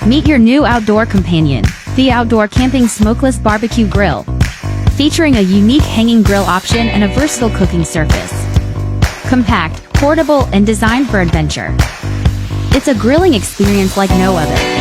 Meet your new outdoor companion, the Outdoor Camping Smokeless Barbecue Grill. Featuring a unique hanging grill option and a versatile cooking surface. Compact, portable, and designed for adventure. It's a grilling experience like no other.